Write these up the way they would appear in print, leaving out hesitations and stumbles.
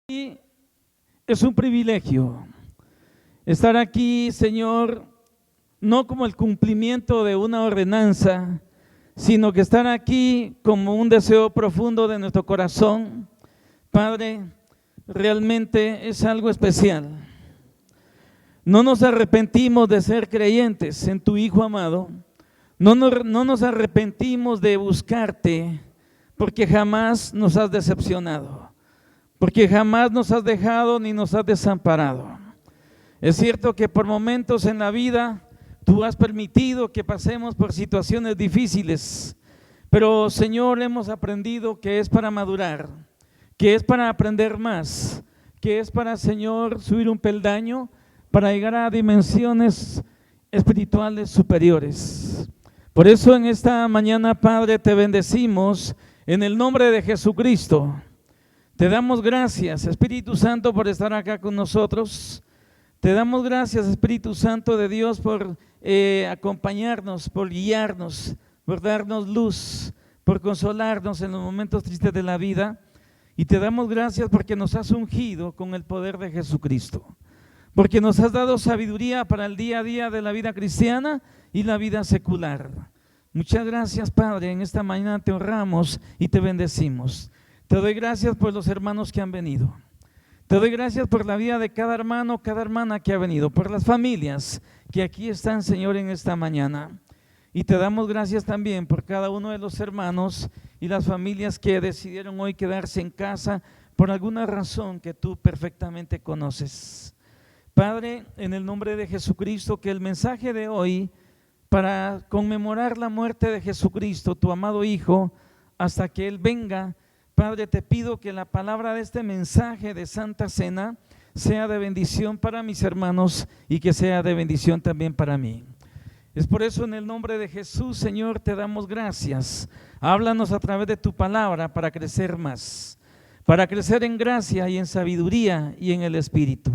Y es un privilegio estar aquí, Señor, no como el cumplimiento de una ordenanza, sino que estar aquí como un deseo profundo de nuestro corazón. Padre, realmente es algo especial. No nos arrepentimos de ser creyentes en tu Hijo amado. No nos arrepentimos de buscarte, porque jamás nos has decepcionado, porque jamás nos has dejado ni nos has desamparado. Es cierto que por momentos en la vida tú has permitido que pasemos por situaciones difíciles, pero Señor, hemos aprendido que es para madurar, que es para aprender más, que es para, Señor, subir un peldaño para llegar a dimensiones espirituales superiores. Por eso en esta mañana, Padre, te bendecimos en el nombre de Jesucristo. Te damos gracias, Espíritu Santo, por estar acá con nosotros. Te damos gracias, Espíritu Santo de Dios, por acompañarnos, por guiarnos, por darnos luz, por consolarnos en los momentos tristes de la vida. Y te damos gracias porque nos has ungido con el poder de Jesucristo, porque nos has dado sabiduría para el día a día de la vida cristiana y la vida secular. Muchas gracias, Padre. En esta mañana te honramos y te bendecimos. Te doy gracias por los hermanos que han venido. Te doy gracias por la vida de cada hermano, cada hermana que ha venido, por las familias que aquí están, Señor, en esta mañana. Y te damos gracias también por cada uno de los hermanos y las familias que decidieron hoy quedarse en casa por alguna razón que tú perfectamente conoces. Padre, en el nombre de Jesucristo, que el mensaje de hoy, para conmemorar la muerte de Jesucristo, tu amado Hijo, hasta que Él venga, Padre, te pido que la palabra de este mensaje de Santa Cena sea de bendición para mis hermanos y que sea de bendición también para mí. Es por eso, en el nombre de Jesús, Señor, te damos gracias. Háblanos a través de tu palabra para crecer más, para crecer en gracia y en sabiduría y en el Espíritu.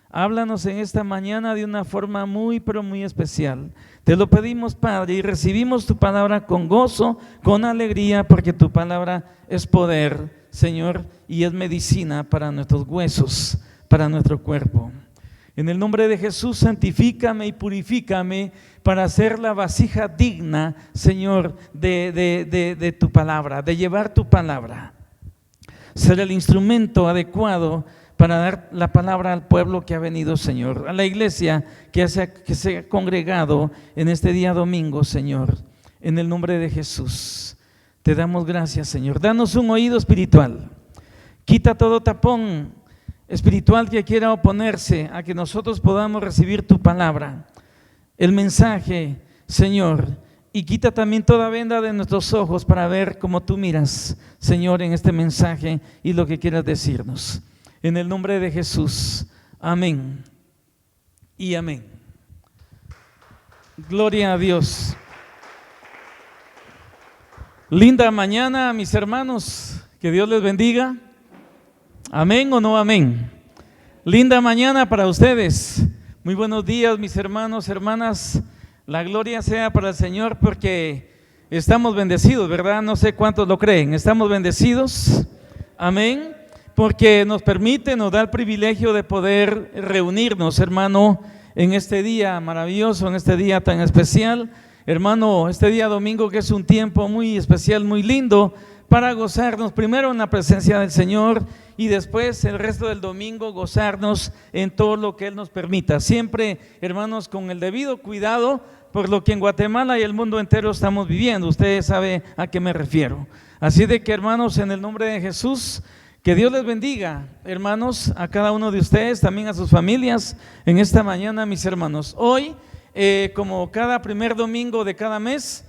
Háblanos en esta mañana de una forma muy, pero muy especial. Te lo pedimos, Padre, y recibimos tu palabra con gozo, con alegría, porque tu palabra es poder, Señor, y es medicina para nuestros huesos, para nuestro cuerpo. En el nombre de Jesús, santifícame y purifícame para ser la vasija digna, Señor, de tu palabra, de llevar tu palabra. Ser el instrumento adecuado para dar la palabra al pueblo que ha venido, Señor, a la iglesia que se ha congregado en este día domingo, Señor, en el nombre de Jesús. Te damos gracias, Señor. Danos un oído espiritual. Quita todo tapón espiritual que quiera oponerse a que nosotros podamos recibir tu palabra, el mensaje, Señor, y quita también toda venda de nuestros ojos para ver cómo tú miras, Señor, en este mensaje y lo que quieras decirnos. En el nombre de Jesús, amén y amén. Gloria a Dios. Linda mañana, mis hermanos, que Dios les bendiga. Amén o no amén. Linda mañana para ustedes. Muy buenos días, mis hermanos, hermanas. La gloria sea para el Señor porque estamos bendecidos, ¿verdad? No sé cuántos lo creen. ¿Estamos bendecidos? Amén. Porque nos permite, nos da el privilegio de poder reunirnos, hermano, en este día maravilloso, en este día tan especial. Hermano, este día domingo que es un tiempo muy especial, muy lindo, para gozarnos primero en la presencia del Señor y después el resto del domingo gozarnos en todo lo que Él nos permita. Siempre, hermanos, con el debido cuidado por lo que en Guatemala y el mundo entero estamos viviendo. Ustedes saben a qué me refiero. Así de que, hermanos, en el nombre de Jesús, que Dios les bendiga, hermanos, a cada uno de ustedes, también a sus familias, en esta mañana, mis hermanos. Hoy, como cada primer domingo de cada mes,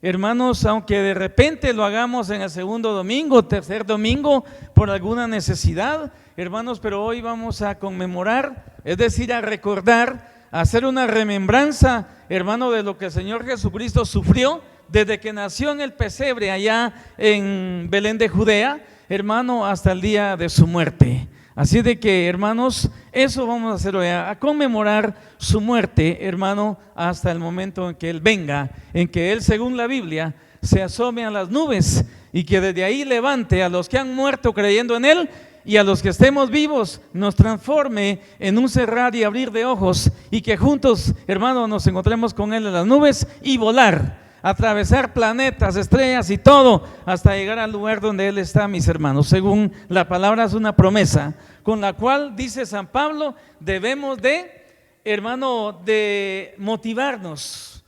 hermanos, aunque de repente lo hagamos en el segundo domingo, tercer domingo, por alguna necesidad, hermanos, pero hoy vamos a conmemorar, es decir, a recordar, a hacer una remembranza, hermano, de lo que el Señor Jesucristo sufrió desde que nació en el pesebre allá en Belén de Judea, hermano, hasta el día de su muerte. Así de que, hermanos, eso vamos a hacer hoy, a conmemorar su muerte, hermano, hasta el momento en que Él venga, en que Él, según la Biblia, se asome a las nubes y que desde ahí levante a los que han muerto creyendo en Él y a los que estemos vivos nos transforme en un cerrar y abrir de ojos, y que juntos, hermanos, nos encontremos con Él en las nubes y volar, atravesar planetas, estrellas y todo, hasta llegar al lugar donde Él está, mis hermanos. Según la palabra, es una promesa con la cual, dice San Pablo, debemos de, hermano, de motivarnos.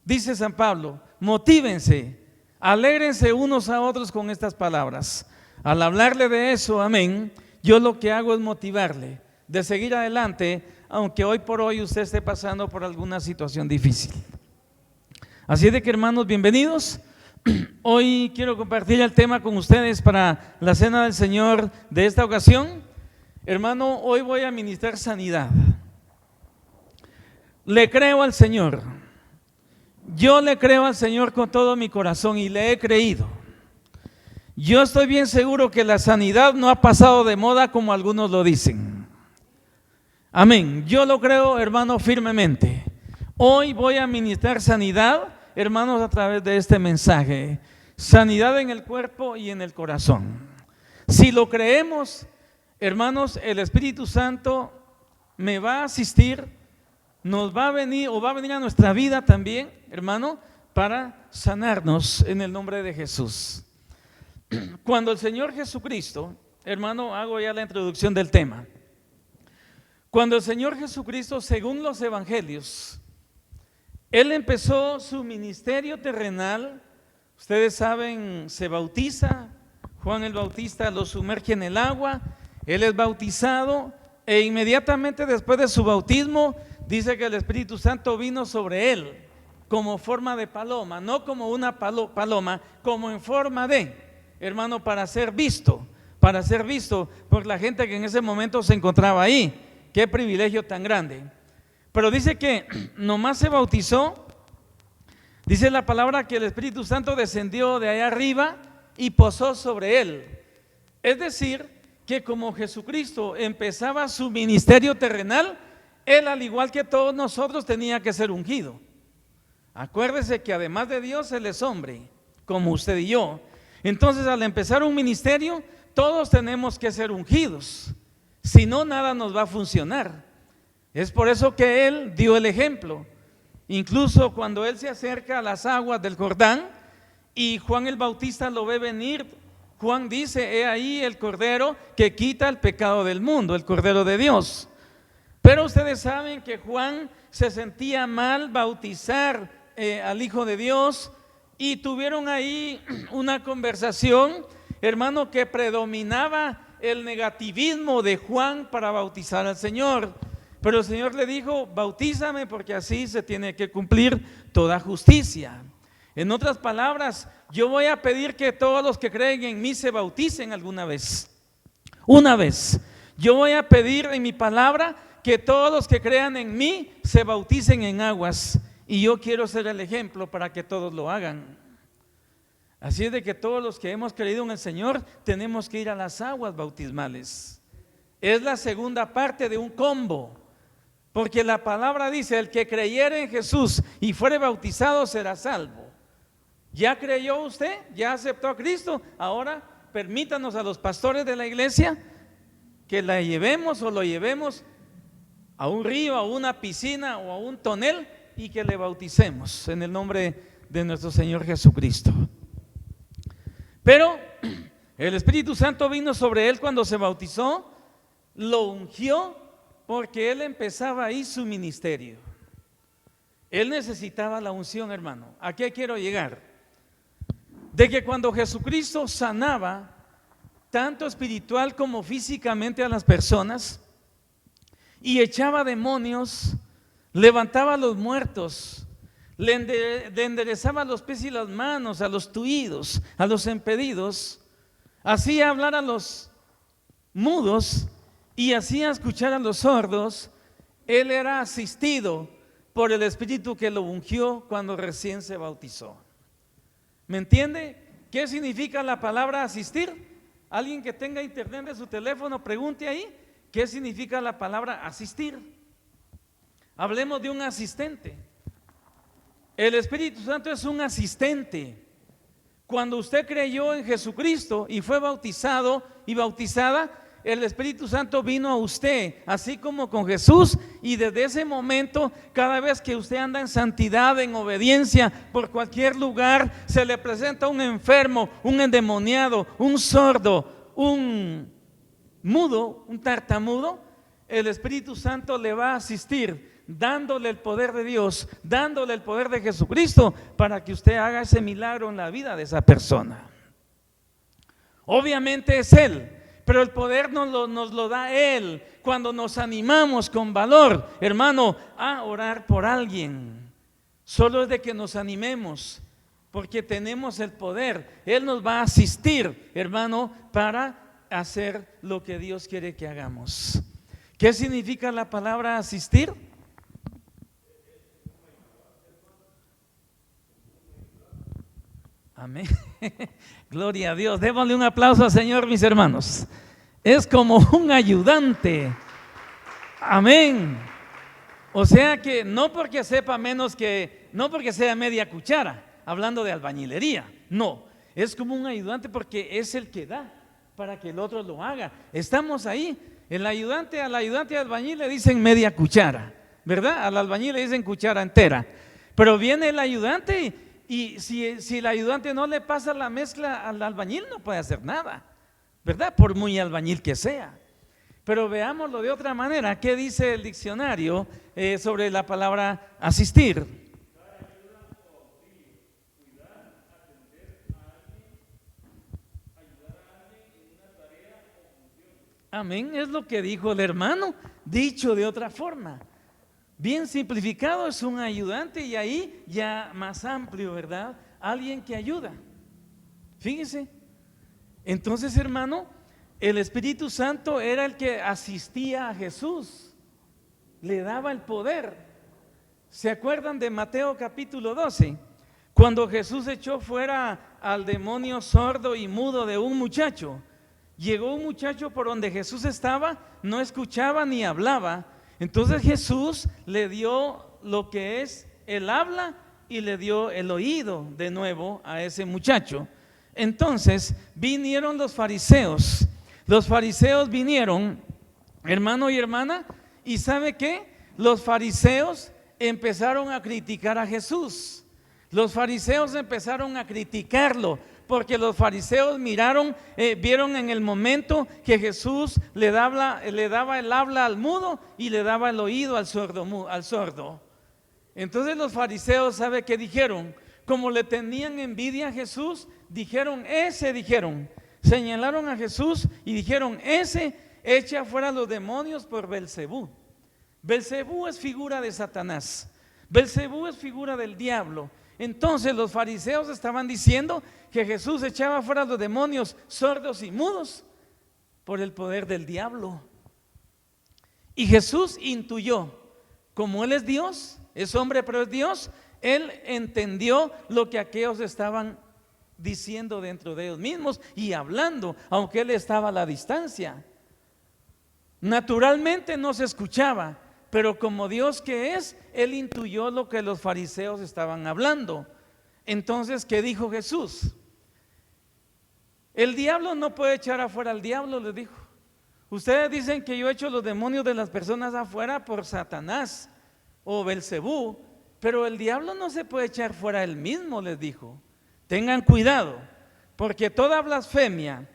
Dice San Pablo, motívense, alégrense unos a otros con estas palabras. Al hablarle de eso, amén, yo lo que hago es motivarle de seguir adelante, aunque hoy por hoy usted esté pasando por alguna situación difícil. Así de que, hermanos, bienvenidos. Hoy quiero compartir el tema con ustedes para la cena del Señor de esta ocasión. Hermano, hoy voy a ministrar sanidad. Le creo al Señor. Yo le creo al Señor con todo mi corazón y le he creído. Yo estoy bien seguro que la sanidad no ha pasado de moda como algunos lo dicen. Amén. Yo lo creo, hermano, firmemente. Hoy voy a ministrar sanidad, hermanos, a través de este mensaje. Sanidad en el cuerpo y en el corazón. Si lo creemos, hermanos, el Espíritu Santo me va a asistir, nos va a venir o va a venir a nuestra vida también, hermano, para sanarnos en el nombre de Jesús. Cuando el Señor Jesucristo, hermano, hago ya la introducción del tema. Cuando el Señor Jesucristo, según los evangelios, Él empezó su ministerio terrenal, ustedes saben, se bautiza, Juan el Bautista lo sumerge en el agua, Él es bautizado e inmediatamente después de su bautismo dice que el Espíritu Santo vino sobre Él como forma de paloma, no como una paloma, como en forma de, hermano, para ser visto por la gente que en ese momento se encontraba ahí. Qué privilegio tan grande. Pero dice que nomás se bautizó, dice la palabra que el Espíritu Santo descendió de allá arriba y posó sobre él. Es decir, que como Jesucristo empezaba su ministerio terrenal, Él, al igual que todos nosotros, tenía que ser ungido. Acuérdese que además de Dios, Él es hombre, como usted y yo. Entonces, al empezar un ministerio, todos tenemos que ser ungidos. Si no, nada nos va a funcionar. Es por eso que Él dio el ejemplo. Incluso cuando Él se acerca a las aguas del Jordán y Juan el Bautista lo ve venir, Juan dice: he ahí el Cordero que quita el pecado del mundo, el Cordero de Dios. Pero ustedes saben que Juan se sentía mal bautizar al Hijo de Dios, y tuvieron ahí una conversación, hermano, que predominaba el negativismo de Juan para bautizar al Señor. Pero el Señor le dijo: bautízame, porque así se tiene que cumplir toda justicia. En otras palabras, yo voy a pedir que todos los que creen en mí se bauticen alguna vez. Una vez. Yo voy a pedir en mi palabra que todos los que crean en mí se bauticen en aguas. Y yo quiero ser el ejemplo para que todos lo hagan. Así es de que todos los que hemos creído en el Señor tenemos que ir a las aguas bautismales. Es la segunda parte de un combo, porque la palabra dice: el que creyere en Jesús y fuere bautizado será salvo. ¿Ya creyó usted? ¿Ya aceptó a Cristo? Ahora permítanos a los pastores de la iglesia que la llevemos o lo llevemos a un río, a una piscina o a un tonel, y que le bauticemos en el nombre de nuestro Señor Jesucristo. Pero el Espíritu Santo vino sobre él cuando se bautizó, lo ungió, porque él empezaba ahí su ministerio. Él necesitaba la unción, hermano. ¿A qué quiero llegar? De que cuando Jesucristo sanaba, tanto espiritual como físicamente, a las personas, y echaba demonios, levantaba a los muertos, le enderezaba los pies y las manos a los tuidos, a los impedidos, hacía hablar a los mudos y hacía escuchar a los sordos. Él era asistido por el Espíritu que lo ungió cuando recién se bautizó. ¿Me entiende? ¿Qué significa la palabra asistir? Alguien que tenga internet en su teléfono, pregunte ahí, ¿qué significa la palabra asistir? Hablemos de un asistente. El Espíritu Santo es un asistente. Cuando usted creyó en Jesucristo y fue bautizado y bautizada, el Espíritu Santo vino a usted, así como con Jesús, y desde ese momento, cada vez que usted anda en santidad, en obediencia, por cualquier lugar, se le presenta un enfermo, un endemoniado, un sordo, un mudo, un tartamudo, el Espíritu Santo le va a asistir, dándole el poder de Dios, dándole el poder de Jesucristo, para que usted haga ese milagro en la vida de esa persona. Obviamente es Él, pero el poder nos lo da Él cuando nos animamos con valor, hermano, a orar por alguien. Solo es de que nos animemos, porque tenemos el poder. Él nos va a asistir, hermano, para hacer lo que Dios quiere que hagamos. ¿Qué significa la palabra asistir? Amén. Gloria a Dios. Démosle un aplauso al Señor, mis hermanos. Es como un ayudante. Amén. O sea que no porque sepa menos que, no porque sea media cuchara, hablando de albañilería, no, es como un ayudante porque es el que da para que el otro lo haga. Estamos ahí. Al ayudante de albañil le dicen media cuchara, ¿verdad? Al albañil le dicen cuchara entera. Pero viene el ayudante y si el ayudante no le pasa la mezcla al albañil, no puede hacer nada, ¿verdad? Por muy albañil que sea. Pero veámoslo de otra manera. ¿Qué dice el diccionario sobre la palabra asistir? Amén, es lo que dijo el hermano, dicho de otra forma. Bien simplificado, es un ayudante, y ahí ya más amplio, ¿verdad? Alguien que ayuda. Fíjese. Entonces, hermano, el Espíritu Santo era el que asistía a Jesús, le daba el poder. ¿Se acuerdan de Mateo capítulo 12? Cuando Jesús echó fuera al demonio sordo y mudo de un muchacho. Llegó un muchacho por donde Jesús estaba, no escuchaba ni hablaba. Entonces Jesús le dio lo que es el habla y le dio el oído de nuevo a ese muchacho. Entonces vinieron los fariseos. Los fariseos vinieron, hermano y hermana, y ¿sabe qué? Los fariseos empezaron a criticar a Jesús. Los fariseos empezaron a criticarlo, porque los fariseos vieron en el momento que Jesús le daba el habla al mudo y le daba el oído al sordo. Entonces los fariseos, ¿sabe qué dijeron? Como le tenían envidia a Jesús, dijeron, señalaron a Jesús y dijeron, ese echa fuera los demonios por Belcebú. Belcebú es figura de Satanás, Belcebú es figura del diablo. Entonces los fariseos estaban diciendo que Jesús echaba fuera los demonios sordos y mudos por el poder del diablo. Y Jesús intuyó, como Él es Dios, es hombre pero es Dios, Él entendió lo que aquellos estaban diciendo dentro de ellos mismos y hablando, aunque Él estaba a la distancia. Naturalmente no se escuchaba, pero como Dios que es, Él intuyó lo que los fariseos estaban hablando. Entonces, ¿qué dijo Jesús? El diablo no puede echar afuera al diablo, les dijo. Ustedes dicen que yo echo los demonios de las personas afuera por Satanás o Belcebú, pero el diablo no se puede echar fuera él mismo, les dijo. Tengan cuidado, porque toda blasfemia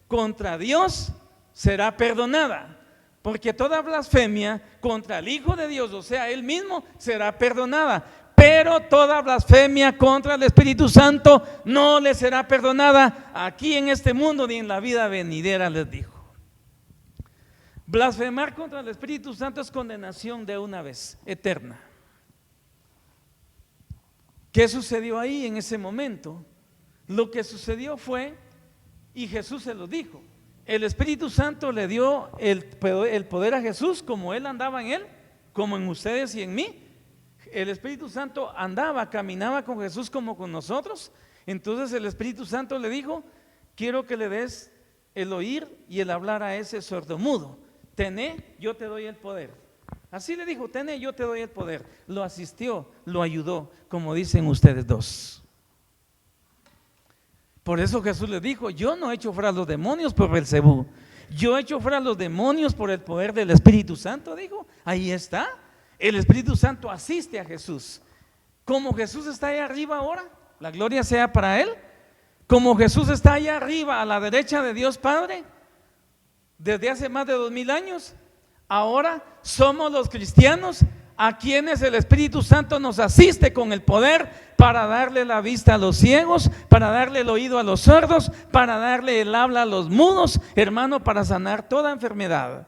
contra Dios será perdonada. Porque toda blasfemia contra el Hijo de Dios, o sea, Él mismo, será perdonada. Pero toda blasfemia contra el Espíritu Santo no le será perdonada aquí en este mundo ni en la vida venidera, les dijo. Blasfemar contra el Espíritu Santo es condenación de una vez, eterna. ¿Qué sucedió ahí en ese momento? Lo que sucedió fue, y Jesús se lo dijo, el Espíritu Santo le dio el poder a Jesús, como Él andaba en Él, como en ustedes y en mí. El Espíritu Santo caminaba con Jesús como con nosotros. Entonces el Espíritu Santo le dijo, quiero que le des el oír y el hablar a ese sordomudo. Tené, yo te doy el poder. Así le dijo, tené, yo te doy el poder. Lo asistió, lo ayudó, como dicen ustedes dos. Por eso Jesús le dijo, yo no echo fuera los demonios por Belcebú. yo echo fuera a los demonios por el poder del Espíritu Santo, dijo. Ahí está. El Espíritu Santo asiste a Jesús. Como Jesús está ahí arriba ahora, la gloria sea para Él. Como Jesús está allá arriba a la derecha de Dios Padre, desde hace más de 2000 años, ahora somos los cristianos a quienes el Espíritu Santo nos asiste con el poder para darle la vista a los ciegos, para darle el oído a los sordos, para darle el habla a los mudos, hermano, para sanar toda enfermedad.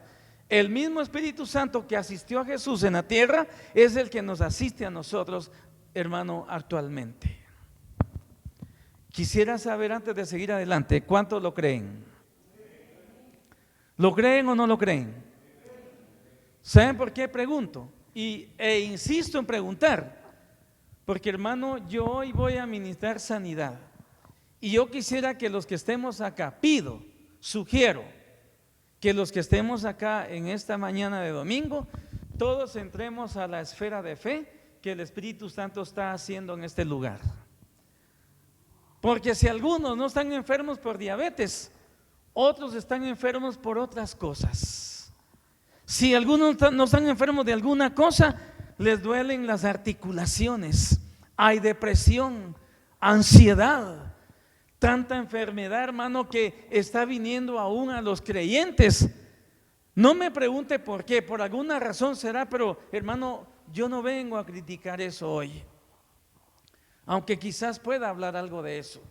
El mismo Espíritu Santo que asistió a Jesús en la tierra es el que nos asiste a nosotros, hermano, actualmente. Quisiera saber, antes de seguir adelante, ¿cuántos lo creen? ¿Lo creen o no lo creen? ¿Saben por qué pregunto? E insisto en preguntar, porque hermano, yo hoy voy a ministrar sanidad, y yo quisiera que los que estemos acá, sugiero que los que estemos acá en esta mañana de domingo, todos entremos a la esfera de fe que el Espíritu Santo está haciendo en este lugar. Porque si algunos no están enfermos por diabetes, otros están enfermos por otras cosas. Si algunos no están enfermos de alguna cosa, les duelen las articulaciones, hay depresión, ansiedad, tanta enfermedad, hermano, que está viniendo aún a los creyentes. No me pregunte por qué, por alguna razón será, pero hermano, yo no vengo a criticar eso hoy, aunque quizás pueda hablar algo de eso.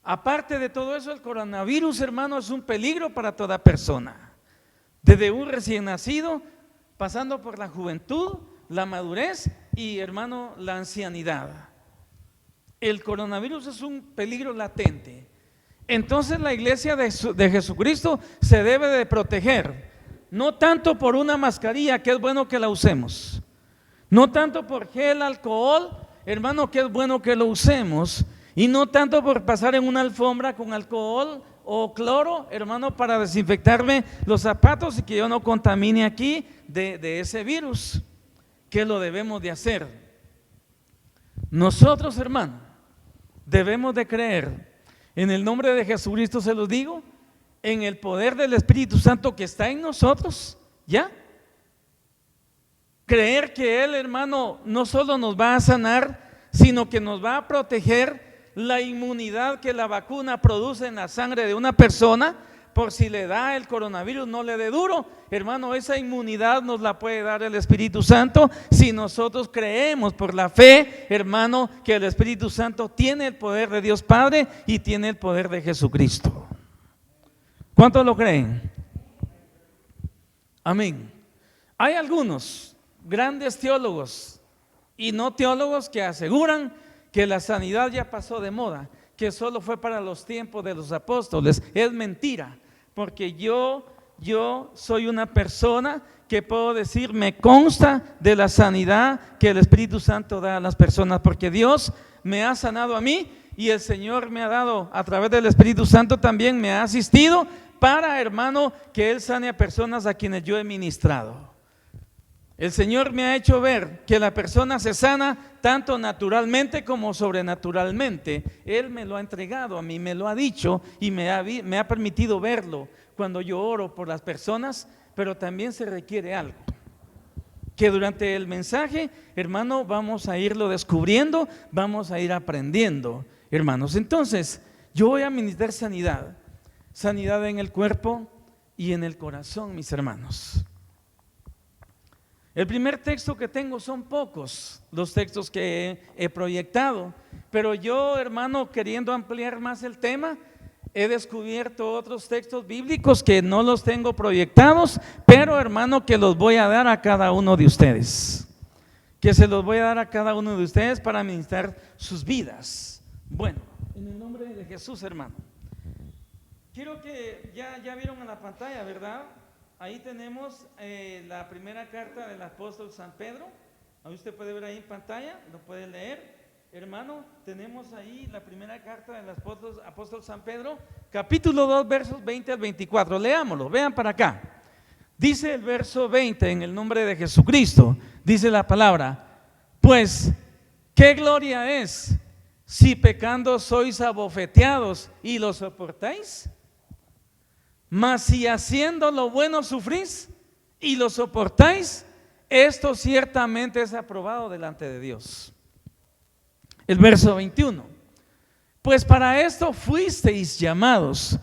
Aparte de todo eso, el coronavirus, hermano, es un peligro para toda persona. Desde un recién nacido, pasando por la juventud, la madurez y, hermano, la ancianidad. El coronavirus es un peligro latente. Entonces la iglesia de Jesucristo se debe de proteger, no tanto por una mascarilla, que es bueno que la usemos, no tanto por gel, alcohol, hermano, que es bueno que lo usemos, y no tanto por pasar en una alfombra con alcohol o cloro, hermano, para desinfectarme los zapatos y que yo no contamine aquí de ese virus, que lo debemos de hacer. Nosotros, hermano, debemos de creer en el nombre de Jesucristo, se los digo, en el poder del Espíritu Santo que está en nosotros, ¿ya? Creer que Él, hermano, no solo nos va a sanar, sino que nos va a proteger. La inmunidad que la vacuna produce en la sangre de una persona, por si le da el coronavirus, no le dé duro, hermano, esa inmunidad nos la puede dar el Espíritu Santo si nosotros creemos por la fe, hermano, que el Espíritu Santo tiene el poder de Dios Padre y tiene el poder de Jesucristo. ¿Cuántos lo creen? Amén. Hay algunos grandes teólogos y no teólogos que aseguran que la sanidad ya pasó de moda, que solo fue para los tiempos de los apóstoles. Es mentira, porque yo soy una persona que puedo decir, me consta de la sanidad que el Espíritu Santo da a las personas, porque Dios me ha sanado a mí y el Señor me ha dado a través del Espíritu Santo también me ha asistido para, hermano, que Él sane a personas a quienes yo he ministrado. El Señor me ha hecho ver que la persona se sana tanto naturalmente como sobrenaturalmente. Él me lo ha entregado a mí, me lo ha dicho y me ha permitido verlo cuando yo oro por las personas, pero también se requiere algo, que durante el mensaje, hermano, vamos a irlo descubriendo, vamos a ir aprendiendo, hermanos. Entonces, yo voy a ministrar sanidad en el cuerpo y en el corazón, mis hermanos. El primer texto que tengo, son pocos los textos que he proyectado, pero yo, hermano, queriendo ampliar más el tema, he descubierto otros textos bíblicos que no los tengo proyectados, pero, hermano, que los voy a dar a cada uno de ustedes, que se los voy a dar a cada uno de ustedes para ministrar sus vidas. Bueno, en el nombre de Jesús, hermano, quiero que ya vieron en la pantalla, ¿verdad? Ahí tenemos la primera carta del apóstol San Pedro. Ahí usted puede ver ahí en pantalla, lo puede leer. Hermano, tenemos ahí la primera carta del apóstol San Pedro, capítulo 2, versos 20 al 24. Leámoslo, vean para acá. Dice el verso 20, en el nombre de Jesucristo, dice la palabra: pues, ¿qué gloria es si pecando sois abofeteados y lo soportáis? Mas si haciendo lo bueno sufrís y lo soportáis, esto ciertamente es aprobado delante de Dios. El verso 21. Pues para esto fuisteis llamados,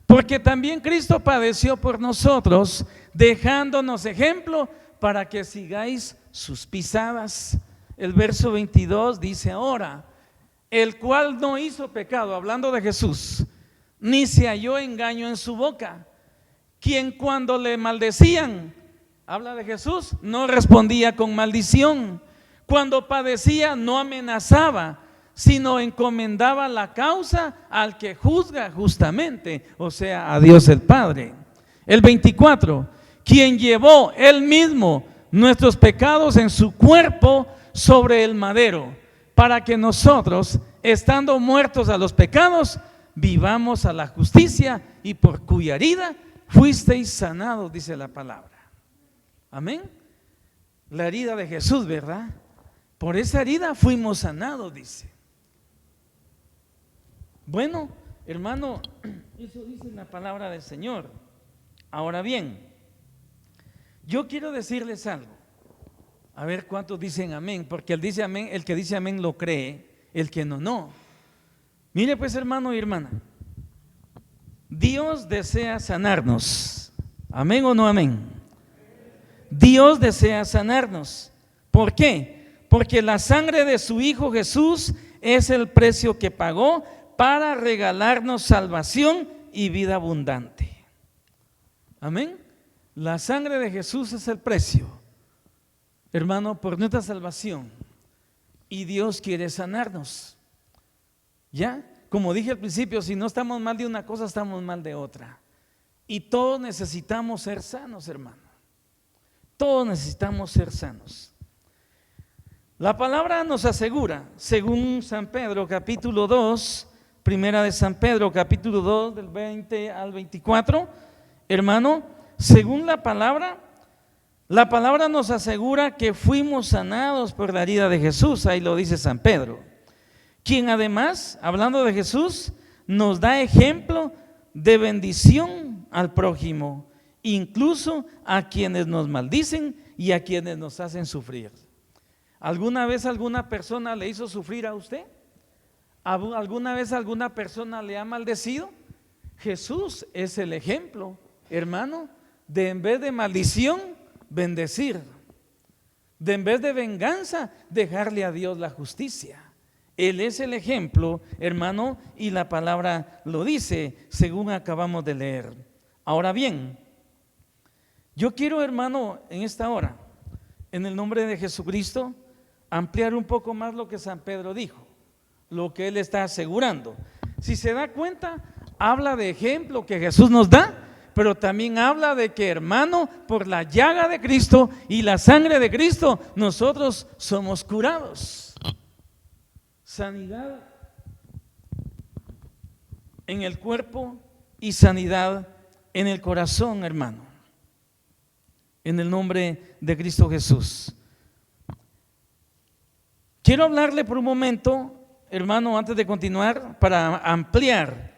porque también Cristo padeció por nosotros, dejándonos ejemplo para que sigáis sus pisadas. El verso 22 dice ahora, el cual no hizo pecado, hablando de Jesús, ni se halló engaño en su boca, quien cuando le maldecían, habla de Jesús, no respondía con maldición, cuando padecía no amenazaba, sino encomendaba la causa al que juzga justamente, o sea, a Dios el Padre. El 24, quien llevó él mismo nuestros pecados en su cuerpo sobre el madero, para que nosotros, estando muertos a los pecados, vivamos a la justicia, y por cuya herida fuisteis sanados, dice la palabra. Amén. La herida de Jesús, ¿verdad? Por esa herida fuimos sanados, dice. Bueno, hermano, eso dice la palabra del Señor. Ahora bien, yo quiero decirles algo. A ver cuántos dicen amén, porque el que dice amén lo cree, el que no, no. Mire pues, hermano y hermana, Dios desea sanarnos. ¿Amén o no amén? Dios desea sanarnos. ¿Por qué? Porque la sangre de su Hijo Jesús es el precio que pagó para regalarnos salvación y vida abundante. Amén. La sangre de Jesús es el precio, hermano, por nuestra salvación. Y Dios quiere sanarnos. ¿Ya? Como dije al principio, si no estamos mal de una cosa, estamos mal de otra. Y todos necesitamos ser sanos, hermano. Todos necesitamos ser sanos. La palabra nos asegura, según San Pedro capítulo 2, primera de San Pedro capítulo 2 del 20 al 24, hermano, según la palabra nos asegura que fuimos sanados por la herida de Jesús. Ahí lo dice San Pedro, quien además, hablando de Jesús, nos da ejemplo de bendición al prójimo, incluso a quienes nos maldicen y a quienes nos hacen sufrir. ¿Alguna vez alguna persona le hizo sufrir a usted? ¿Alguna vez alguna persona le ha maldecido? Jesús es el ejemplo, hermano, de en vez de maldición, bendecir. De en vez de venganza, dejarle a Dios la justicia. Él es el ejemplo, hermano, y la palabra lo dice, según acabamos de leer. Ahora bien, yo quiero, hermano, en esta hora, en el nombre de Jesucristo, ampliar un poco más lo que San Pedro dijo, lo que él está asegurando. Si se da cuenta, habla de ejemplo que Jesús nos da, pero también habla de que, hermano, por la llaga de Cristo y la sangre de Cristo, nosotros somos curados. Sanidad en el cuerpo y sanidad en el corazón, hermano, en el nombre de Cristo Jesús. Quiero hablarle por un momento, hermano, antes de continuar, para ampliar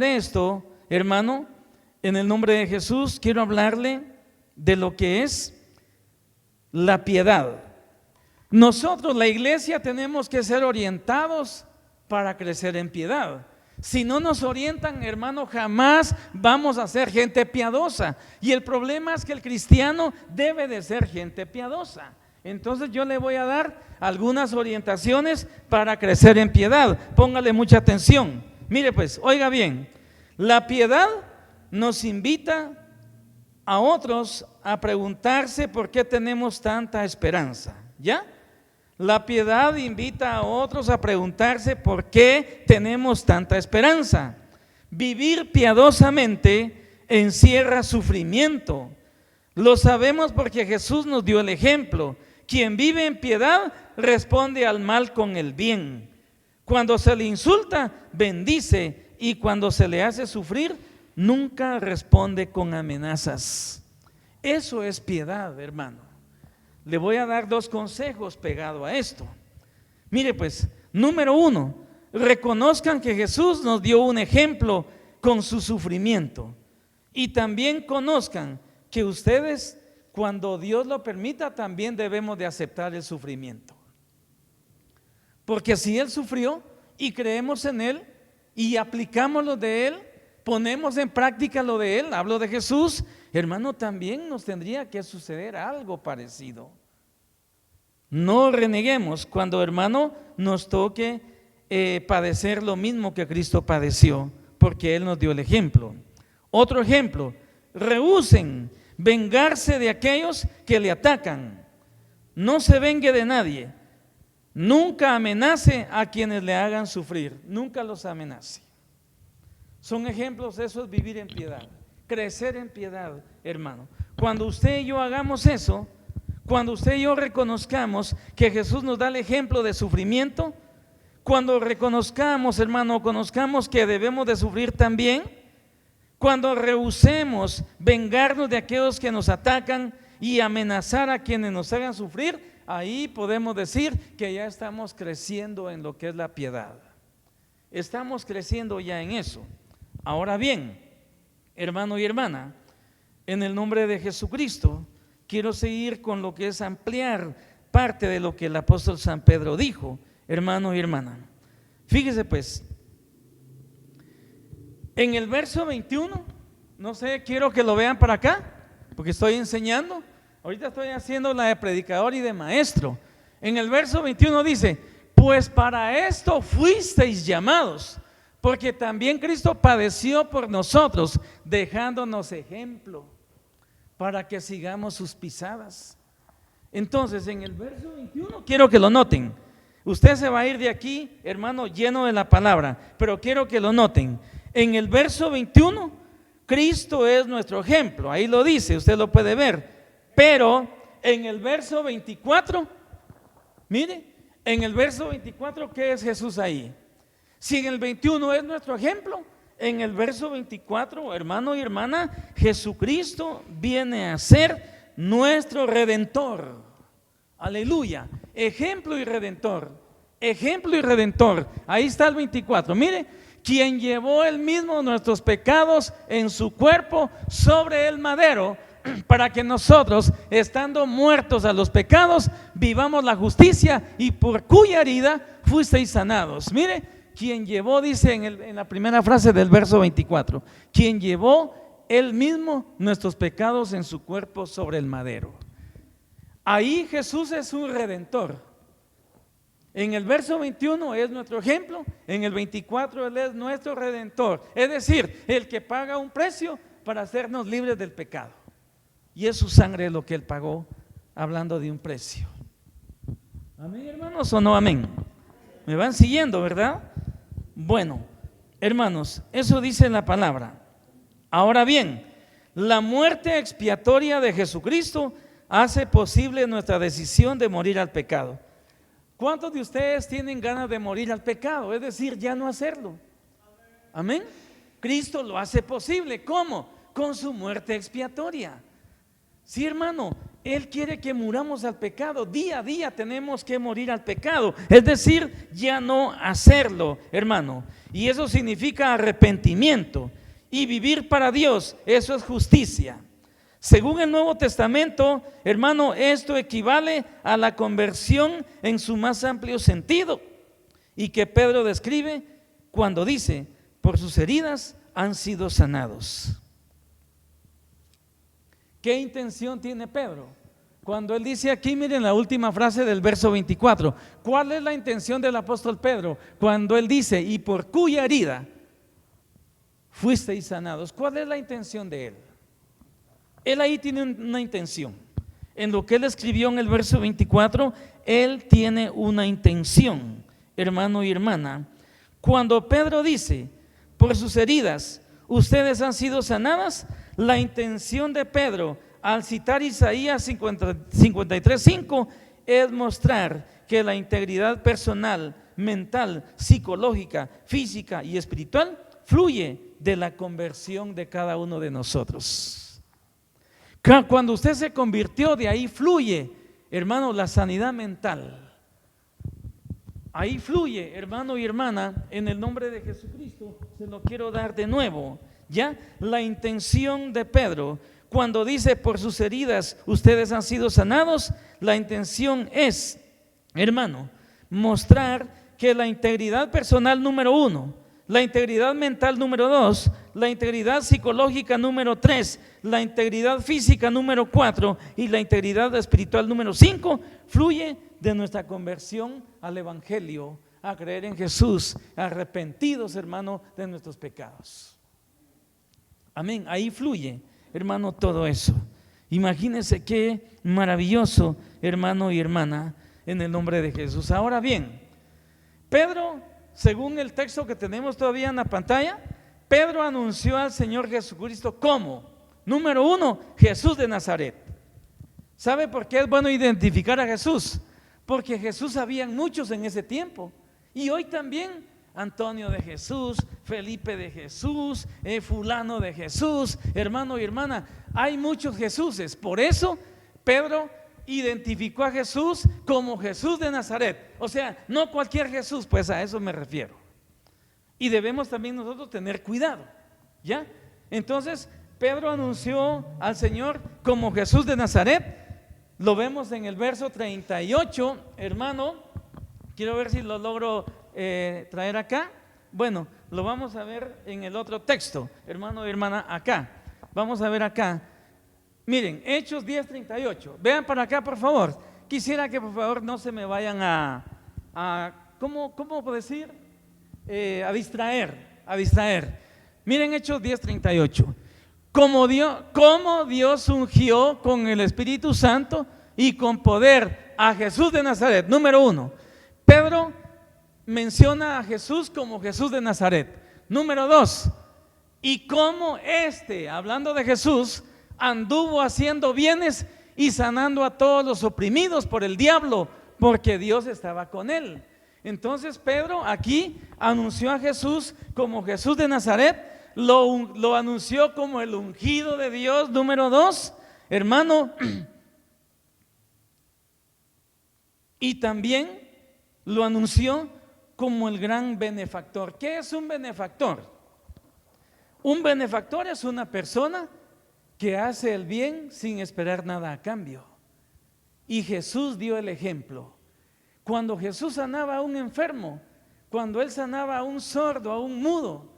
esto, hermano, en el nombre de Jesús, quiero hablarle de lo que es la piedad. Nosotros, la iglesia, tenemos que ser orientados para crecer en piedad. Si no nos orientan, hermano, jamás vamos a ser gente piadosa. Y el problema es que el cristiano debe de ser gente piadosa. Entonces yo le voy a dar algunas orientaciones para crecer en piedad. Póngale mucha atención. Mire pues, oiga bien, la piedad nos invita a otros a preguntarse por qué tenemos tanta esperanza. ¿Ya? La piedad invita a otros a preguntarse por qué tenemos tanta esperanza. Vivir piadosamente encierra sufrimiento. Lo sabemos porque Jesús nos dio el ejemplo. Quien vive en piedad responde al mal con el bien. Cuando se le insulta, bendice, y cuando se le hace sufrir, nunca responde con amenazas. Eso es piedad, hermano. Le voy a dar dos consejos pegado a esto. Mire pues, número 1, reconozcan que Jesús nos dio un ejemplo con su sufrimiento. Y también conozcan que ustedes, cuando Dios lo permita, también debemos de aceptar el sufrimiento. Porque si Él sufrió y creemos en Él y aplicamos lo de Él, ponemos en práctica lo de Él, hablo de Jesús, hermano, también nos tendría que suceder algo parecido. No reneguemos cuando, hermano, nos toque padecer lo mismo que Cristo padeció, porque Él nos dio el ejemplo. Otro ejemplo, rehúsen vengarse de aquellos que le atacan. No se vengue de nadie. Nunca amenace a quienes le hagan sufrir. Nunca los amenace. Son ejemplos, eso es vivir en piedad, crecer en piedad, hermano. Cuando usted y yo hagamos eso, cuando usted y yo reconozcamos que Jesús nos da el ejemplo de sufrimiento, cuando reconozcamos, hermano, conozcamos que debemos de sufrir también, cuando rehusemos vengarnos de aquellos que nos atacan y amenazar a quienes nos hagan sufrir, ahí podemos decir que ya estamos creciendo en lo que es la piedad. Estamos creciendo ya en eso. Ahora bien, hermano y hermana, en el nombre de Jesucristo, quiero seguir con lo que es ampliar parte de lo que el apóstol San Pedro dijo, hermano y hermana. Fíjese pues, en el verso 21, no sé, quiero que lo vean para acá, porque estoy enseñando. Ahorita estoy haciendo la de predicador y de maestro. En el verso 21 dice: pues para esto fuisteis llamados, porque también Cristo padeció por nosotros, dejándonos ejemplo para que sigamos sus pisadas. Entonces, en el verso 21 quiero que lo noten. Usted se va a ir de aquí, hermano, lleno de la palabra, pero quiero que lo noten. En el verso 21, Cristo es nuestro ejemplo, ahí lo dice, usted lo puede ver. Pero en el verso 24, mire, en el verso 24, ¿qué es Jesús ahí? Si en el 21 es nuestro ejemplo, en el verso 24, hermano y hermana, Jesucristo viene a ser nuestro Redentor. Aleluya, ejemplo y redentor, ejemplo y redentor. Ahí está el 24, mire, quien llevó él mismo nuestros pecados en su cuerpo sobre el madero, para que nosotros, estando muertos a los pecados, vivamos la justicia, y por cuya herida fuisteis sanados. Mire, quien llevó, dice en la primera frase del verso 24, quien llevó él mismo nuestros pecados en su cuerpo sobre el madero. Ahí Jesús es un redentor. En el verso 21 es nuestro ejemplo, en el 24 Él es nuestro redentor, es decir, el que paga un precio para hacernos libres del pecado. Y es su sangre lo que Él pagó, hablando de un precio. ¿Amén, hermanos, o no amén? ¿Me van siguiendo, verdad? Bueno, hermanos, eso dice la palabra. Ahora bien, la muerte expiatoria de Jesucristo hace posible nuestra decisión de morir al pecado. ¿Cuántos de ustedes tienen ganas de morir al pecado? Es decir, ya no hacerlo. Amén. Cristo lo hace posible. ¿Cómo? Con su muerte expiatoria. Sí, hermano, Él quiere que muramos al pecado. Día a día tenemos que morir al pecado. Es decir, ya no hacerlo, hermano. Y eso significa arrepentimiento. Y vivir para Dios, eso es justicia. Según el Nuevo Testamento, hermano, esto equivale a la conversión en su más amplio sentido, y que Pedro describe cuando dice: por sus heridas han sido sanados. ¿Qué intención tiene Pedro? Cuando él dice aquí, miren la última frase del verso 24, ¿cuál es la intención del apóstol Pedro? Cuando él dice: y por cuya herida fuisteis sanados. ¿Cuál es la intención de él? Él ahí tiene una intención. En lo que él escribió en el verso 24, él tiene una intención, hermano y hermana. Cuando Pedro dice: por sus heridas ustedes han sido sanadas, la intención de Pedro al citar Isaías 53:5 es mostrar que la integridad personal, mental, psicológica, física y espiritual fluye de la conversión de cada uno de nosotros. Cuando usted se convirtió, de ahí fluye, hermano, la sanidad mental. Ahí fluye, hermano y hermana, en el nombre de Jesucristo, se lo quiero dar de nuevo. Ya la intención de Pedro, cuando dice por sus heridas ustedes han sido sanados, la intención es, hermano, mostrar que la integridad personal número 1, la integridad mental número 2, la integridad psicológica número 3, la integridad física número 4 y la integridad espiritual número 5 fluye de nuestra conversión al Evangelio, a creer en Jesús, arrepentidos, hermano, de nuestros pecados. Amén, ahí fluye, hermano, todo eso. Imagínense qué maravilloso, hermano y hermana, en el nombre de Jesús. Ahora bien, Pedro, según el texto que tenemos todavía en la pantalla, Pedro anunció al Señor Jesucristo como, número 1, Jesús de Nazaret. ¿Sabe por qué es bueno identificar a Jesús? Porque Jesús habían muchos en ese tiempo. Y hoy también, Antonio de Jesús, Felipe de Jesús, fulano de Jesús, hermano y hermana, hay muchos Jesuses. Por eso Pedro identificó a Jesús como Jesús de Nazaret. O sea, no cualquier Jesús, pues a eso me refiero. Y debemos también nosotros tener cuidado, ¿ya? Entonces, Pedro anunció al Señor como Jesús de Nazaret. Lo vemos en el verso 38, hermano. Quiero ver si lo logro traer acá. Bueno, lo vamos a ver en el otro texto, hermano y hermana, acá. Vamos a ver acá. Miren, Hechos 10:38. Vean para acá, por favor. Quisiera que por favor no se me vayan ¿cómo puedo decir? A distraer. Miren Hechos 10:38. Como Dios ungió con el Espíritu Santo y con poder a Jesús de Nazaret. Número 1, Pedro menciona a Jesús como Jesús de Nazaret. Número 2, y como hablando de Jesús, anduvo haciendo bienes y sanando a todos los oprimidos por el diablo, porque Dios estaba con él. Entonces Pedro aquí anunció a Jesús como Jesús de Nazaret, lo anunció como el ungido de Dios. Número 2, hermano, y también lo anunció como el gran benefactor. ¿Qué es un benefactor? Un benefactor es una persona que hace el bien sin esperar nada a cambio. Y Jesús dio el ejemplo. Cuando Jesús sanaba a un enfermo, cuando Él sanaba a un sordo, a un mudo,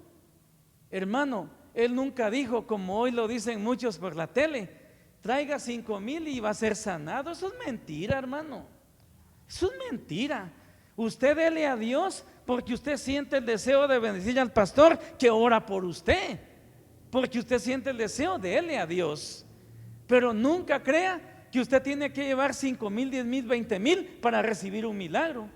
hermano, Él nunca dijo, como hoy lo dicen muchos por la tele, traiga 5,000 y va a ser sanado. Eso es mentira, hermano. Eso es mentira. Usted dele a Dios porque usted siente el deseo de bendecir al pastor que ora por usted, porque usted siente el deseo, dele a Dios. Pero nunca crea que usted tiene que llevar 5,000, 10,000, 20,000 para recibir un milagro.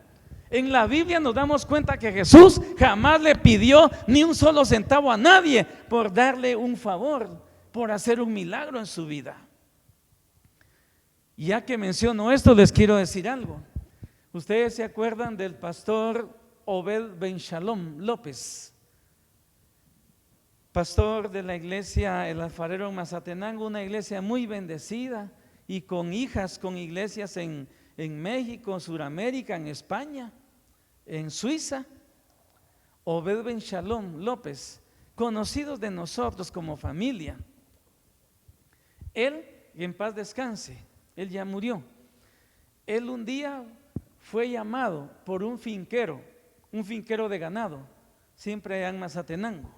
En la Biblia nos damos cuenta que Jesús jamás le pidió ni un solo centavo a nadie por darle un favor, por hacer un milagro en su vida. Ya que menciono esto, les quiero decir algo. Ustedes se acuerdan del pastor Obed Ben Shalom López, pastor de la iglesia El Alfarero en Mazatenango, una iglesia muy bendecida y con hijas, con iglesias en México, Sudamérica, en España, en Suiza. Obed Ben Shalom López, conocidos de nosotros como familia. Él, en paz descanse, él ya murió. Él un día fue llamado por un finquero de ganado, siempre allá en Mazatenango.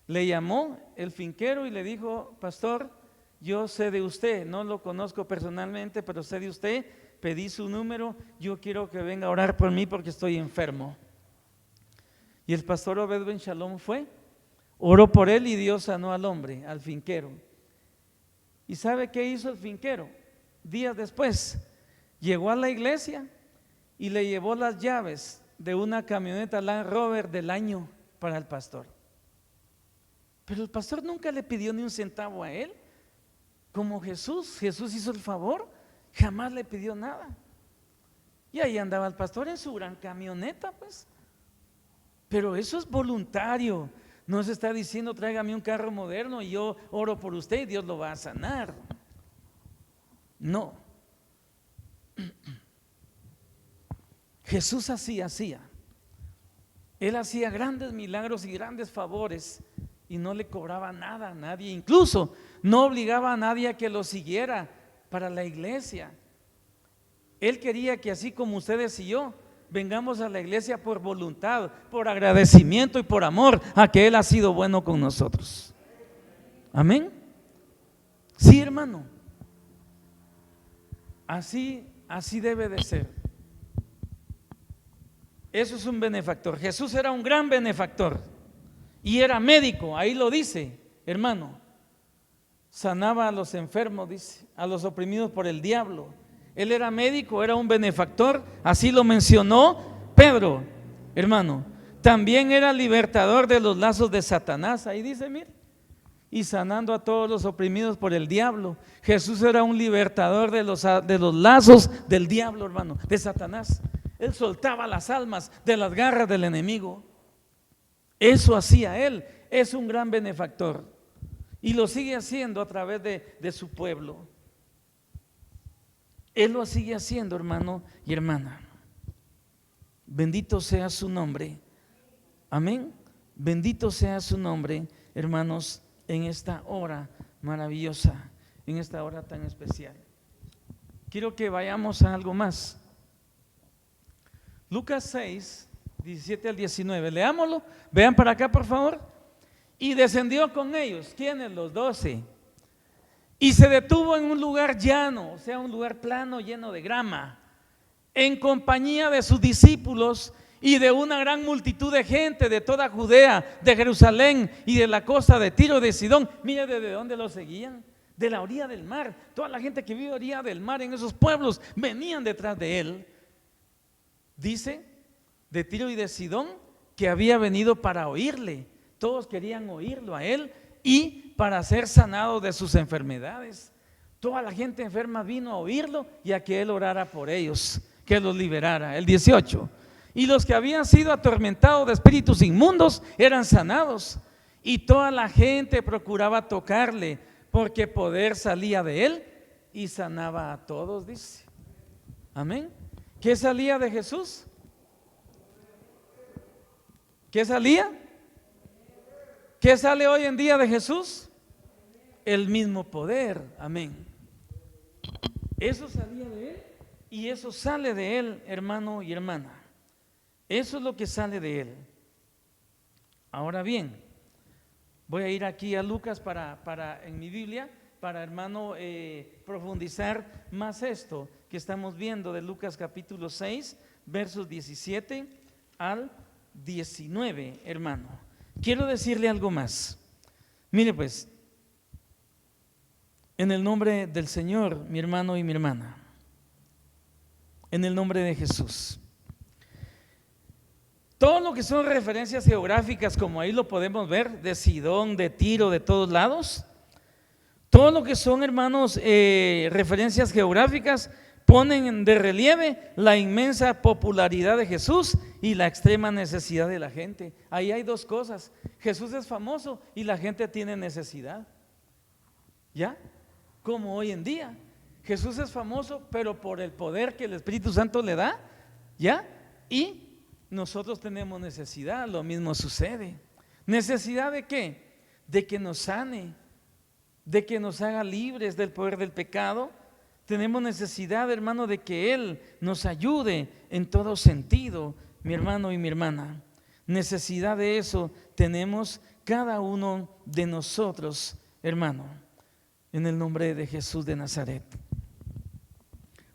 Le llamó el finquero y le dijo: pastor, yo sé de usted, no lo conozco personalmente, pero sé de usted, pedí su número, yo quiero que venga a orar por mí porque estoy enfermo. Y el pastor Obed Ben Shalom fue, oró por él y Dios sanó al hombre, al finquero. ¿Y sabe qué hizo el finquero? Días después llegó a la iglesia y le llevó las llaves de una camioneta Land Rover del año para el pastor. Pero el pastor nunca le pidió ni un centavo a él. Como Jesús hizo el favor, jamás le pidió nada. Y ahí andaba el pastor en su gran camioneta, pues. Pero eso es voluntario. No se está diciendo: tráigame un carro moderno y yo oro por usted y Dios lo va a sanar. No. Jesús hacía. Él hacía grandes milagros y grandes favores y no le cobraba nada a nadie, incluso no obligaba a nadie a que lo siguiera para la iglesia. Él quería que así como ustedes y yo vengamos a la iglesia por voluntad, por agradecimiento y por amor a que Él ha sido bueno con nosotros. Amén. Sí, hermano, así debe de ser. Eso es un benefactor. Jesús era un gran benefactor y era médico, ahí lo dice, hermano. Sanaba a los enfermos, dice, a los oprimidos por el diablo. Él era médico, era un benefactor, así lo mencionó Pedro, hermano. También era libertador de los lazos de Satanás, ahí dice, mire, y sanando a todos los oprimidos por el diablo. Jesús era un libertador de los lazos del diablo, hermano, de Satanás. Él soltaba las almas de las garras del enemigo. Eso hacía Él. Es un gran benefactor y lo sigue haciendo a través de su pueblo. Él lo sigue haciendo, hermano y hermana. Bendito sea su nombre. Amén. Bendito sea su nombre, hermanos, en esta hora maravillosa, en esta hora tan especial. Quiero que vayamos a algo más. Lucas 6, 17 al 19. Leámoslo. Vean para acá, por favor. Y descendió con ellos. ¿Quiénes? Los 12. Y se detuvo en un lugar llano, o sea, un lugar plano lleno de grama, en compañía de sus discípulos y de una gran multitud de gente de toda Judea, de Jerusalén y de la costa de Tiro y de Sidón. Mire de dónde lo seguían, de la orilla del mar. Toda la gente que vive a la orilla del mar en esos pueblos venían detrás de él. Dice, de Tiro y de Sidón, que había venido para oírle. Todos querían oírlo a él y para ser sanado de sus enfermedades. Toda la gente enferma vino a oírlo y a que él orara por ellos, que los liberara. El 18. Y los que habían sido atormentados de espíritus inmundos eran sanados, y toda la gente procuraba tocarle, porque poder salía de él y sanaba a todos, dice. Amén. ¿Qué salía de Jesús? ¿Qué salía? ¿Qué sale hoy en día de Jesús? El mismo poder. Amén. Eso salía de él y eso sale de él, hermano y hermana. Eso es lo que sale de él. Ahora bien, voy a ir aquí a Lucas para en mi Biblia, para, hermano, profundizar más esto que estamos viendo de Lucas capítulo 6, versos 17 al 19, hermano. Quiero decirle algo más. Mire pues, en el nombre del Señor, mi hermano y mi hermana, en el nombre de Jesús, todo lo que son referencias geográficas, como ahí lo podemos ver, de Sidón, de Tiro, de todos lados, todo lo que son, hermanos, referencias geográficas, ponen de relieve la inmensa popularidad de Jesús y la extrema necesidad de la gente. Ahí hay dos cosas: Jesús es famoso y la gente tiene necesidad. ¿Ya? Como hoy en día, Jesús es famoso, pero por el poder que el Espíritu Santo le da, ¿ya? Y nosotros tenemos necesidad, lo mismo sucede. ¿Necesidad de qué? De que nos sane, de que nos haga libres del poder del pecado. Tenemos necesidad, hermano, de que Él nos ayude en todo sentido, mi hermano y mi hermana. Necesidad de eso tenemos cada uno de nosotros, hermano, en el nombre de Jesús de Nazaret.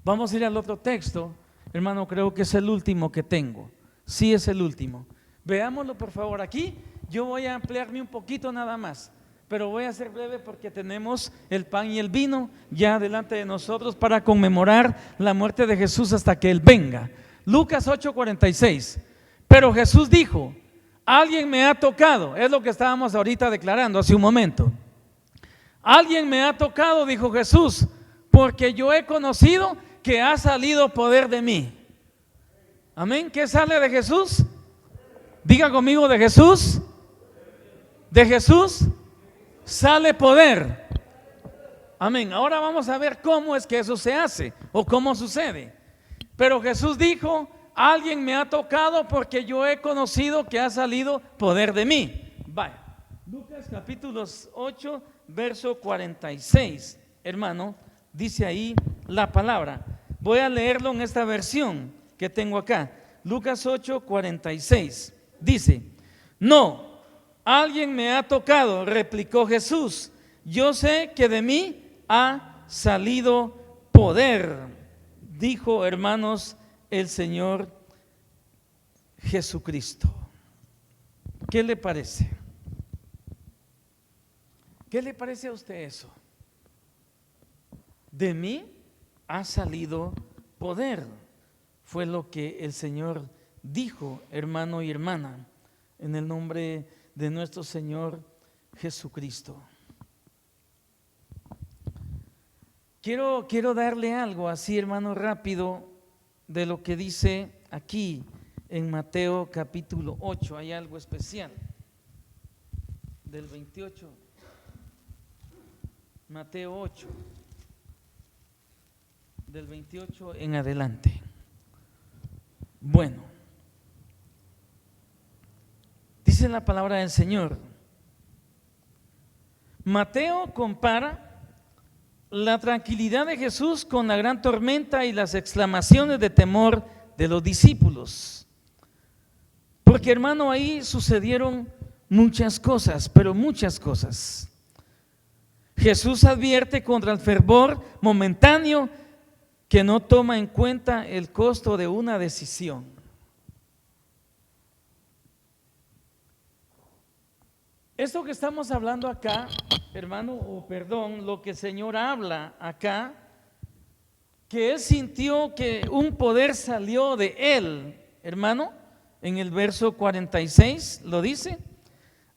Vamos a ir al otro texto, hermano, creo que es el último que tengo. Sí, es el último. Veámoslo, por favor. Aquí yo voy a ampliarme un poquito nada más, pero voy a ser breve porque tenemos el pan y el vino ya delante de nosotros para conmemorar la muerte de Jesús hasta que Él venga. Lucas 8:46. Pero Jesús dijo: alguien me ha tocado. Es lo que estábamos ahorita declarando hace un momento. Alguien me ha tocado, dijo Jesús, porque yo he conocido que ha salido poder de mí. Amén. ¿Qué sale de Jesús? Diga conmigo: de Jesús. De Jesús sale poder. Amén. Ahora vamos a ver cómo es que eso se hace o cómo sucede. Pero Jesús dijo: alguien me ha tocado porque yo he conocido que ha salido poder de mí. Vaya, Lucas capítulo 8, verso 46, hermano, dice ahí la palabra. Voy a leerlo en esta versión que tengo acá. Lucas 8, 46. Dice: no, alguien me ha tocado, replicó Jesús. Yo sé que de mí ha salido poder, dijo, hermanos, el Señor Jesucristo. ¿Qué le parece? ¿Qué le parece a usted eso? De mí ha salido poder, fue lo que el Señor dijo, hermano y hermana, en el nombre de nuestro Señor Jesucristo. Quiero darle algo así, hermano, rápido, de lo que dice aquí en Mateo capítulo 8. Hay algo especial del 28. Mateo 8, del 28 en adelante. Bueno, dice la palabra del Señor. Mateo compara la tranquilidad de Jesús con la gran tormenta y las exclamaciones de temor de los discípulos. Porque, hermano, ahí sucedieron muchas cosas, pero muchas cosas. Jesús advierte contra el fervor momentáneo que no toma en cuenta el costo de una decisión. Esto que estamos hablando acá, hermano, o perdón, lo que el Señor habla acá, que Él sintió que un poder salió de Él, hermano, en el verso 46 lo dice.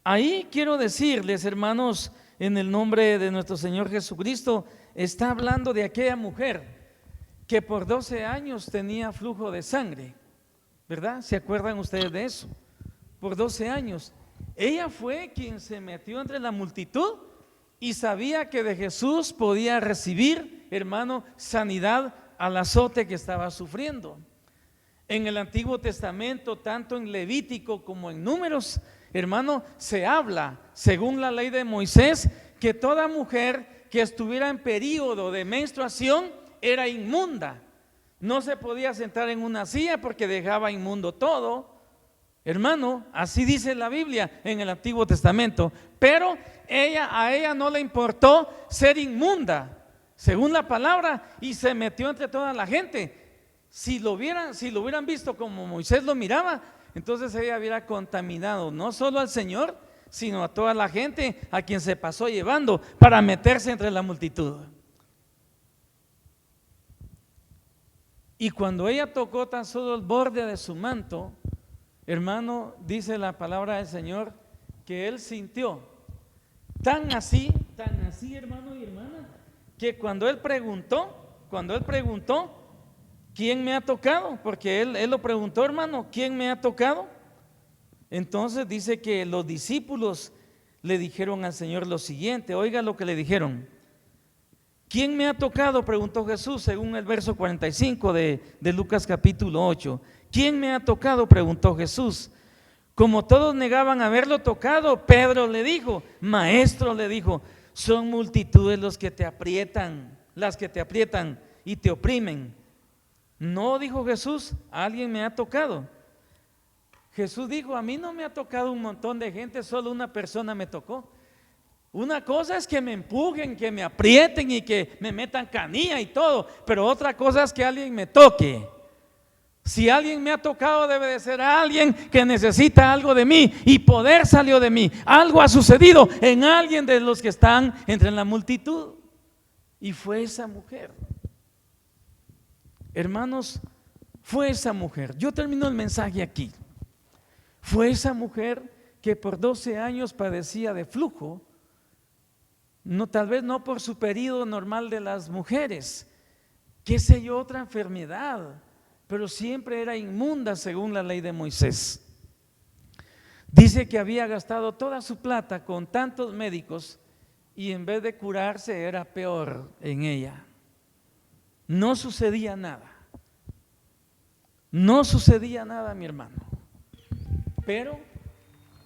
Ahí quiero decirles, hermanos, en el nombre de nuestro Señor Jesucristo, está hablando de aquella mujer que por 12 años tenía flujo de sangre, ¿verdad? ¿Se acuerdan ustedes de eso? Por 12 años. Ella fue quien se metió entre la multitud y sabía que de Jesús podía recibir, hermano, sanidad al azote que estaba sufriendo. En el Antiguo Testamento, tanto en Levítico como en Números, hermano, se habla, según la ley de Moisés, que toda mujer que estuviera en periodo de menstruación era inmunda. No se podía sentar en una silla porque dejaba inmundo todo. Hermano, así dice la Biblia en el Antiguo Testamento. Pero a ella no le importó ser inmunda, según la palabra, y se metió entre toda la gente. Si lo hubieran visto como Moisés lo miraba, entonces ella hubiera contaminado no solo al Señor, sino a toda la gente a quien se pasó llevando para meterse entre la multitud. Y cuando ella tocó tan solo el borde de su manto, hermano, dice la palabra del Señor, que él sintió tan así, hermano y hermana, que cuando él preguntó, ¿quién me ha tocado? Porque él lo preguntó, hermano, ¿quién me ha tocado? Entonces dice que los discípulos le dijeron al Señor lo siguiente, oiga lo que le dijeron. ¿Quién me ha tocado?, preguntó Jesús, según el verso 45 de Lucas capítulo 8. ¿Quién me ha tocado?, preguntó Jesús. Como todos negaban haberlo tocado, Pedro le dijo, maestro, le dijo, son multitudes las que te aprietan y te oprimen. No, dijo Jesús, alguien me ha tocado. Jesús dijo, a mí no me ha tocado un montón de gente, solo una persona me tocó. Una cosa es que me empujen, que me aprieten y que me metan canilla y todo, pero otra cosa es que alguien me toque. Si alguien me ha tocado, debe de ser alguien que necesita algo de mí, y poder salió de mí. Algo ha sucedido en alguien de los que están entre la multitud, y fue esa mujer. Hermanos, fue esa mujer. Yo termino el mensaje aquí. Fue esa mujer que por 12 años padecía de flujo. No, tal vez no por su periodo normal de las mujeres, qué sé yo, otra enfermedad, pero siempre era inmunda según la ley de Moisés. Dice que había gastado toda su plata con tantos médicos y en vez de curarse era peor en ella. No sucedía nada. No sucedía nada, mi hermano. Pero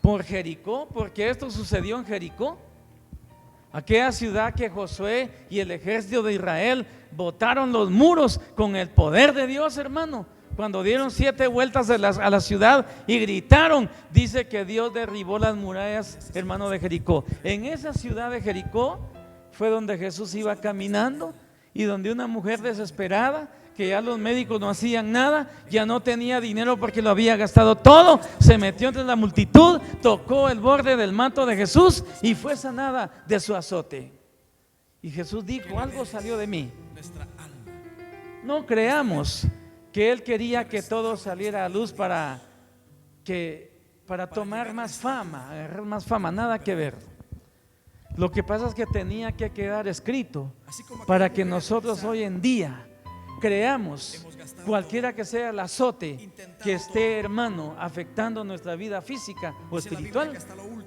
por Jericó, porque esto sucedió en Jericó, aquella ciudad que Josué y el ejército de Israel botaron los muros con el poder de Dios, hermano. Cuando dieron 7 vueltas a la ciudad y gritaron, dice que Dios derribó las murallas, hermano, de Jericó. En esa ciudad de Jericó fue donde Jesús iba caminando y donde una mujer desesperada, que ya los médicos no hacían nada, ya no tenía dinero porque lo había gastado todo, se metió entre la multitud, tocó el borde del manto de Jesús y fue sanada de su azote. Y Jesús dijo, algo salió de mí. No creamos que Él quería que todo saliera a luz para tomar más fama, agarrar más fama, nada que ver. Lo que pasa es que tenía que quedar escrito para que nosotros hoy en día creamos, cualquiera que sea el azote que esté, hermano, afectando nuestra vida física o espiritual,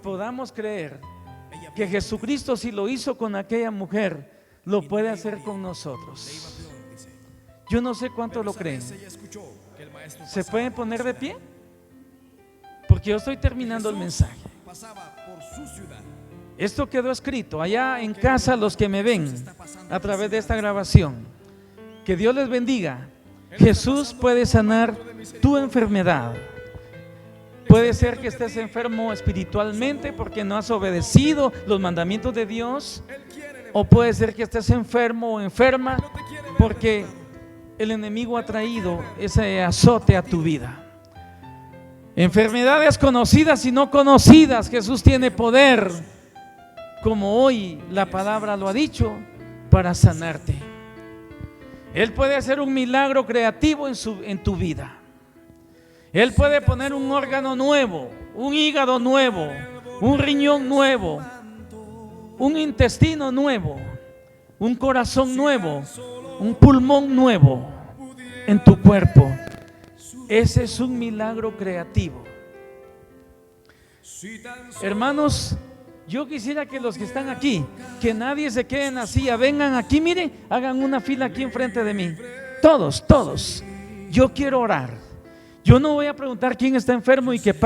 podamos creer que Jesucristo, si lo hizo con aquella mujer, lo puede hacer con nosotros. Yo no sé cuánto lo creen. ¿Se pueden poner de pie? Porque yo estoy terminando el mensaje. Esto quedó escrito allá en casa, los que me ven a través de esta grabación. Que Dios les bendiga. Jesús puede sanar tu enfermedad. Puede ser que estés enfermo espiritualmente porque no has obedecido los mandamientos de Dios, o puede ser que estés enfermo o enferma porque el enemigo ha traído ese azote a tu vida. Enfermedades conocidas y no conocidas, Jesús tiene poder, como hoy la palabra lo ha dicho, para sanarte. Él puede hacer un milagro creativo en tu vida. Él puede poner un órgano nuevo, un hígado nuevo, un riñón nuevo, un intestino nuevo, un corazón nuevo, un pulmón nuevo en tu cuerpo. Ese es un milagro creativo. Hermanos, yo quisiera que los que están aquí, que nadie se quede en la silla, vengan aquí, miren, hagan una fila aquí enfrente de mí. Todos. Yo quiero orar. Yo no voy a preguntar quién está enfermo y qué pasa.